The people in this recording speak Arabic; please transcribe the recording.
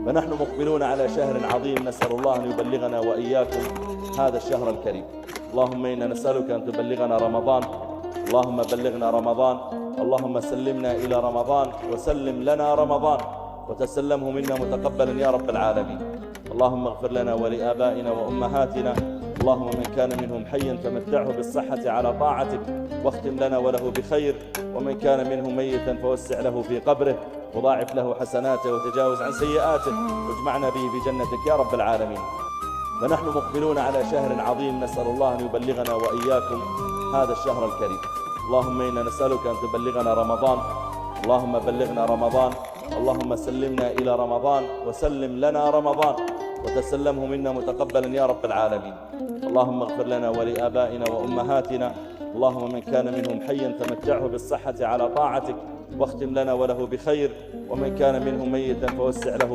فنحن مقبلون على شهر عظيم، نسأل الله أن يبلغنا وإياكم هذا الشهر الكريم. اللهم إنا نسألك أن تبلغنا رمضان، اللهم بلغنا رمضان، اللهم سلمنا إلى رمضان وسلم لنا رمضان وتسلمه منا متقبلا يا رب العالمين. اللهم اغفر لنا ولآبائنا وأمهاتنا، اللهم من كان منهم حيا فمتعه بالصحة على طاعتك واختم لنا وله بخير، ومن كان منهم ميتا فوسع له في قبره وضاعف له حسناته وتجاوز عن سيئاته واجمعنا به بجنتك يا رب العالمين. فنحن مقبلون على شهر عظيم، نسأل الله أن يبلغنا وإياكم هذا الشهر الكريم. اللهم إنا نسألك أن تبلغنا رمضان، اللهم بلغنا رمضان، اللهم سلمنا إلى رمضان وسلم لنا رمضان وتسلمه منا متقبلا يا رب العالمين. اللهم اغفر لنا ولآبائنا وأمهاتنا، اللهم من كان منهم حيا فمتعه بالصحة على طاعتك واختم لنا وله بخير، ومن كان منهم ميتا فوسع له